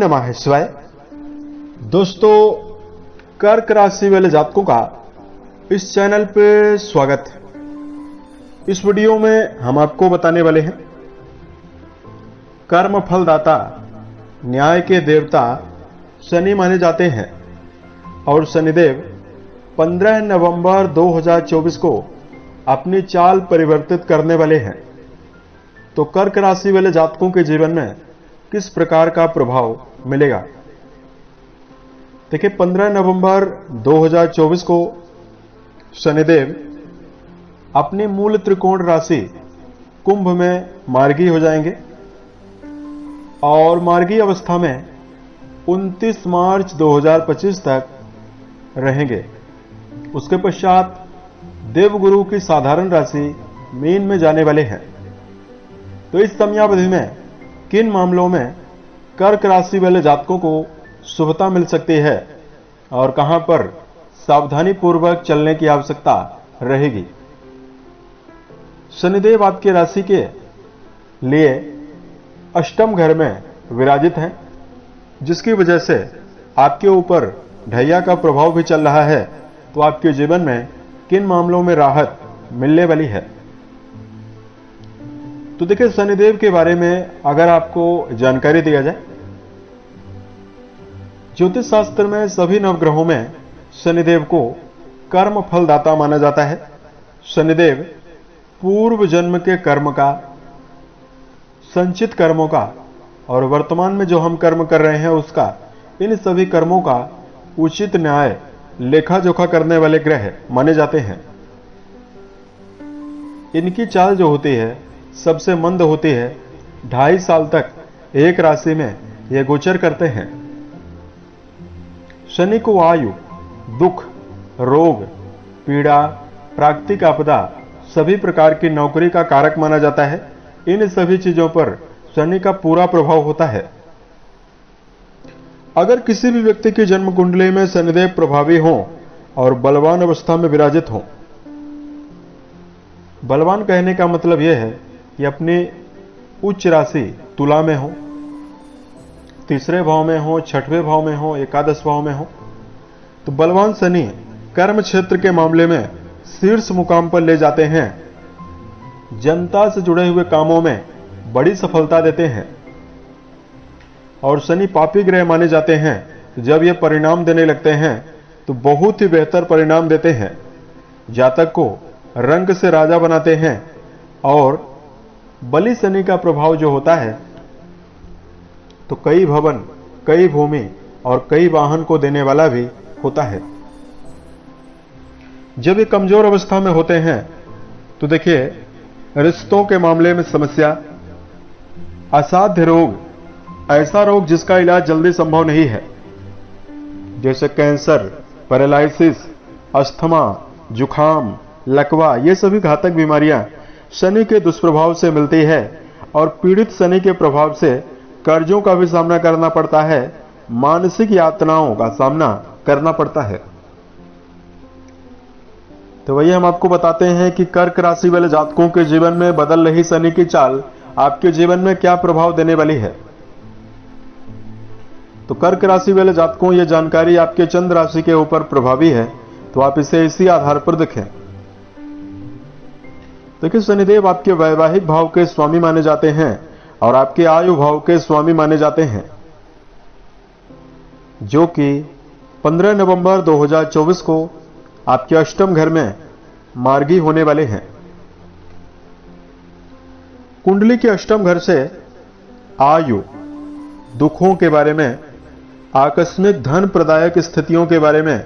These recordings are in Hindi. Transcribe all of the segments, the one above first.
नमः शिवाय। दोस्तों, कर्क राशि वाले जातकों का इस चैनल पे स्वागत है। इस वीडियो में हम आपको बताने वाले हैं कर्म फलदाता, न्याय के देवता शनि माने जाते हैं और शनिदेव 15 नवंबर 2024 को अपनी चाल परिवर्तित करने वाले हैं। तो कर्क राशि वाले जातकों के जीवन में किस प्रकार का प्रभाव मिलेगा? देखिए, 15 नवंबर 2024 को शनिदेव अपनी मूल त्रिकोण राशि कुंभ में मार्गी हो जाएंगे और मार्गी अवस्था में 29 मार्च 2025 तक रहेंगे। उसके पश्चात देवगुरु की साधारण राशि मीन में जाने वाले हैं। तो इस समयावधि में किन मामलों में कर्क राशि वाले जातकों को शुभता मिल सकती है और कहां पर सावधानी पूर्वक चलने की आवश्यकता रहेगी? शनिदेव आपकी राशि के लिए अष्टम घर में विराजित हैं, जिसकी वजह से आपके ऊपर ढैया का प्रभाव भी चल रहा है। तो आपके जीवन में किन मामलों में राहत मिलने वाली है? तो देखिए, शनिदेव के बारे में अगर आपको जानकारी दिया जाए, ज्योतिष शास्त्र में सभी नवग्रहों में शनिदेव को कर्म फलदाता माना जाता है। शनिदेव पूर्व जन्म के कर्म का, संचित कर्मों का और वर्तमान में जो हम कर्म कर रहे हैं उसका, इन सभी कर्मों का उचित न्याय लेखा जोखा करने वाले ग्रह माने जाते हैं। इनकी चाल जो होती है सबसे मंद होती है। 2.5 साल तक एक राशि में यह गोचर करते हैं। शनि को आयु, दुख, रोग, पीड़ा, प्राकृतिक आपदा, सभी प्रकार की नौकरी का कारक माना जाता है। इन सभी चीजों पर शनि का पूरा प्रभाव होता है। अगर किसी भी व्यक्ति की जन्म कुंडली में शनिदेव प्रभावी हो और बलवान अवस्था में विराजित हो, बलवान कहने का मतलब यह है कि अपनी उच्च राशि तुला में हो, तीसरे भाव में हो, छठवें भाव में हो, एकादश भाव में हो, तो बलवान शनि कर्म क्षेत्र के मामले में शीर्ष मुकाम पर ले जाते हैं। जनता से जुड़े हुए कामों में बड़ी सफलता देते हैं और शनि पापी ग्रह माने जाते हैं। तो जब ये परिणाम देने लगते हैं तो बहुत ही बेहतर परिणाम देते हैं। जातक को रंग से राजा बनाते हैं और बलि शनि का प्रभाव जो होता है तो कई भवन, कई भूमि और कई वाहन को देने वाला भी होता है। जब ये कमजोर अवस्था में होते हैं तो देखिए, रिश्तों के मामले में समस्या, असाध्य रोग, ऐसा रोग जिसका इलाज जल्दी संभव नहीं है, जैसे कैंसर, पैरालिसिस, अस्थमा, जुखाम, लकवा, ये सभी घातक बीमारियां शनि के दुष्प्रभाव से मिलती है और पीड़ित शनि के प्रभाव से कर्जों का भी सामना करना पड़ता है, मानसिक यातनाओं का सामना करना पड़ता है। तो वही हम आपको बताते हैं कि कर्क राशि वाले जातकों के जीवन में बदल रही शनि की चाल आपके जीवन में क्या प्रभाव देने वाली है। तो कर्क राशि वाले जातकों, यह जानकारी आपके चंद्र राशि के ऊपर प्रभावी है, तो आप इसे इसी आधार पर देखें। देखिए, शनिदेव आपके वैवाहिक भाव के स्वामी माने जाते हैं और आपके आयु भाव के स्वामी माने जाते हैं, जो कि 15 नवंबर 2024 को आपके अष्टम घर में मार्गी होने वाले हैं। कुंडली के अष्टम घर से आयु, दुखों के बारे में, आकस्मिक धन प्रदायक स्थितियों के बारे में,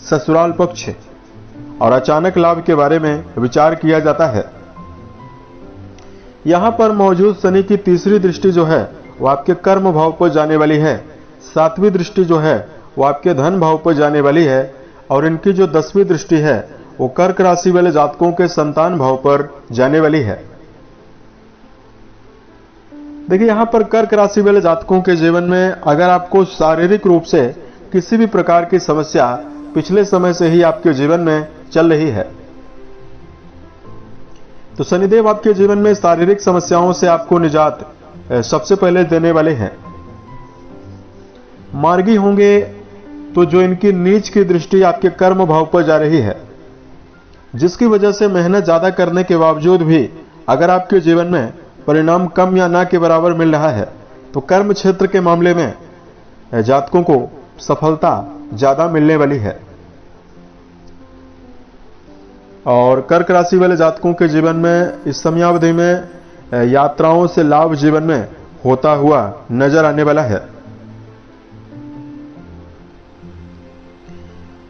ससुराल पक्ष और अचानक लाभ के बारे में विचार किया जाता है। यहां पर मौजूद शनि की तीसरी दृष्टि जो है वो आपके कर्म भाव पर जाने वाली है। 7वीं दृष्टि जो है वो आपके धन भाव पर जाने वाली है और इनकी जो 10वीं दृष्टि है वो कर्क राशि वाले जातकों के संतान भाव पर जाने वाली है। देखिए, यहां पर कर्क राशि वाले जातकों के जीवन में अगर आपको शारीरिक रूप से किसी भी प्रकार की समस्या पिछले समय से ही आपके जीवन में चल रही है, तो शनिदेव आपके जीवन में शारीरिक समस्याओं से आपको निजात सबसे पहले देने वाले हैं। मार्गी होंगे तो जो इनकी नीच की दृष्टि आपके कर्म भाव पर जा रही है, जिसकी वजह से मेहनत ज्यादा करने के बावजूद भी अगर आपके जीवन में परिणाम कम या ना के बराबर मिल रहा है, तो कर्म क्षेत्र के मामले में जातकों को सफलता ज्यादा मिलने वाली है। और कर्क राशि वाले जातकों के जीवन में इस समयावधि में यात्राओं से लाभ जीवन में होता हुआ नजर आने वाला है।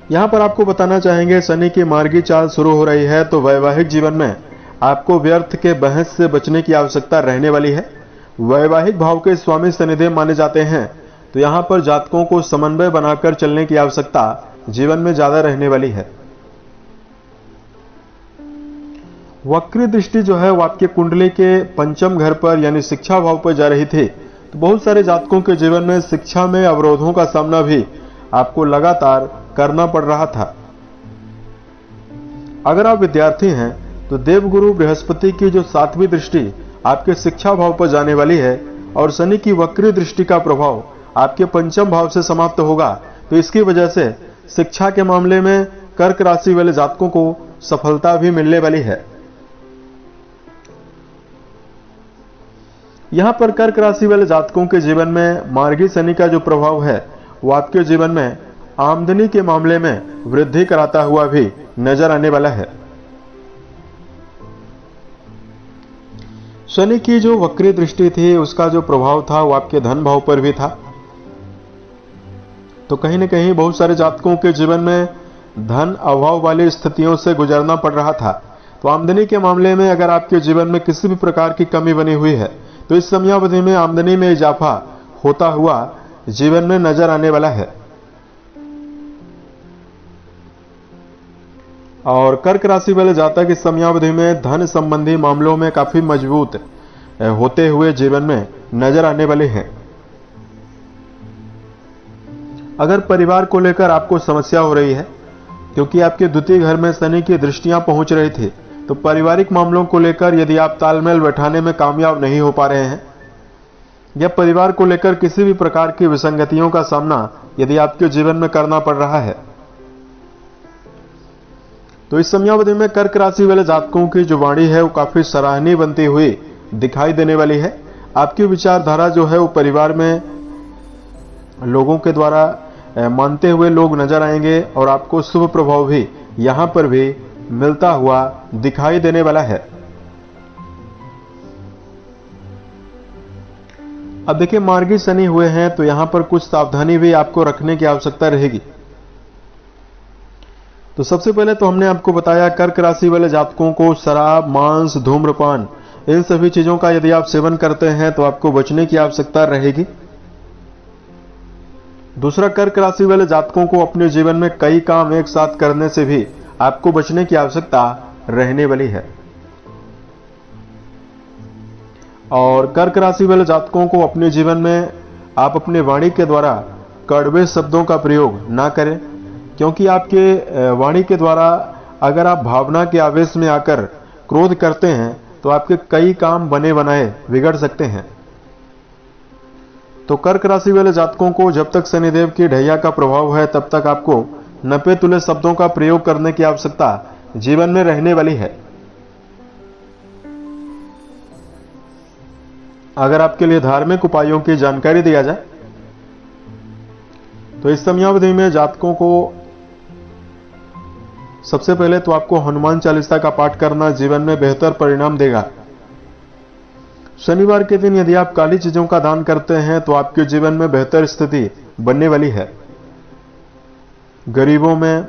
यहां पर आपको बताना चाहेंगे, शनि की मार्गी चाल शुरू हो रही है, तो वैवाहिक जीवन में आपको व्यर्थ के बहस से बचने की आवश्यकता रहने वाली है। वैवाहिक भाव के स्वामी शनिदेव माने जाते हैं, तो यहां पर जातकों को समन्वय बनाकर चलने की आवश्यकता जीवन में ज्यादा रहने वाली है। वक्री दृष्टि जो है वो आपके कुंडली के पंचम घर पर यानी शिक्षा भाव पर जा रही थी, तो बहुत सारे जातकों के जीवन में शिक्षा में अवरोधों का सामना भी आपको लगातार करना पड़ रहा था। अगर आप विद्यार्थी हैं तो देवगुरु बृहस्पति की जो 7वीं दृष्टि आपके शिक्षा भाव पर जाने वाली है और शनि की वक्री दृष्टि का प्रभाव आपके पंचम भाव से समाप्त होगा, तो इसकी वजह से शिक्षा के मामले में कर्क राशि वाले जातकों को सफलता भी मिलने वाली है। यहां पर कर्क राशि वाले जातकों के जीवन में मार्गी शनि का जो प्रभाव है वो आपके जीवन में आमदनी के मामले में वृद्धि कराता हुआ भी नजर आने वाला है। शनि की जो वक्री दृष्टि थी उसका जो प्रभाव था वो आपके धन भाव पर भी था, तो कहीं न कहीं बहुत सारे जातकों के जीवन में धन अभाव वाली स्थितियों से गुजरना पड़ रहा था। तो आमदनी के मामले में अगर आपके जीवन में किसी भी प्रकार की कमी बनी हुई है, तो इस समयावधि में आमदनी में इजाफा होता हुआ जीवन में नजर आने वाला है। और कर्क राशि वाले जातक इस समयावधि में धन संबंधी मामलों में काफी मजबूत होते हुए जीवन में नजर आने वाले हैं। अगर परिवार को लेकर आपको समस्या हो रही है, क्योंकि आपके द्वितीय घर में शनि की दृष्टियां पहुंच रही थी, तो पारिवारिक मामलों को लेकर यदि आप तालमेल बैठाने में कामयाब नहीं हो पा रहे हैं या परिवार को लेकर किसी भी प्रकार की विसंगतियों का सामना यदि आपके जीवन में करना पड़ रहा है, तो इस समयावधि में कर्क राशि वाले जातकों की जो वाणी है वो काफी सराहनीय बनती हुई दिखाई देने वाली है। आपकी विचारधारा जो है वो परिवार में लोगों के द्वारा मानते हुए लोग नजर आएंगे और आपको शुभ प्रभाव भी यहां पर भी मिलता हुआ दिखाई देने वाला है। अब देखिए, मार्गी शनि हुए हैं तो यहां पर कुछ सावधानी भी आपको रखने की आवश्यकता रहेगी। तो सबसे पहले तो हमने आपको बताया कर्क राशि वाले जातकों को शराब, मांस, धूम्रपान इन सभी चीजों का यदि आप सेवन करते हैं तो आपको बचने की आवश्यकता रहेगी। दूसरा, कर्क राशि वाले जातकों को अपने जीवन में कई काम एक साथ करने से भी आपको बचने की आवश्यकता रहने वाली है। और कर्क राशि वाले जातकों को अपने जीवन में आप अपने वाणी के द्वारा कड़वे शब्दों का प्रयोग ना करें, क्योंकि आपके वाणी के द्वारा अगर आप भावना के आवेश में आकर क्रोध करते हैं तो आपके कई काम बने बनाए बिगड़ सकते हैं। तो कर्क राशि वाले जातकों को जब तक शनिदेव की ढैया का प्रभाव है तब तक आपको नपे तुले शब्दों का प्रयोग करने की आवश्यकता जीवन में रहने वाली है। अगर आपके लिए धार्मिक उपायों की जानकारी दिया जाए तो इस समयावधि में जातकों को सबसे पहले तो आपको हनुमान चालीसा का पाठ करना जीवन में बेहतर परिणाम देगा। शनिवार के दिन यदि आप काली चीजों का दान करते हैं तो आपके जीवन में बेहतर स्थिति बनने वाली है। गरीबों में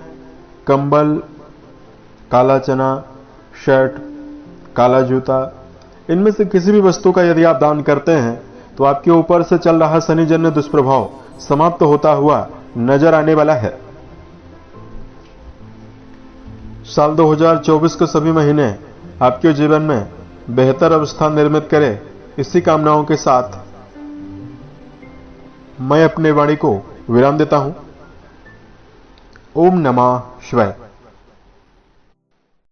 कंबल, काला चना, शर्ट, काला जूता, इनमें से किसी भी वस्तु का यदि आप दान करते हैं तो आपके ऊपर से चल रहा शनिजन्य दुष्प्रभाव समाप्त होता हुआ नजर आने वाला है। साल 2024 के सभी महीने आपके जीवन में बेहतर अवस्था निर्मित करे, इसी कामनाओं के साथ मैं अपने वाणी को विराम देता हूं। ओम नमः शिवाय।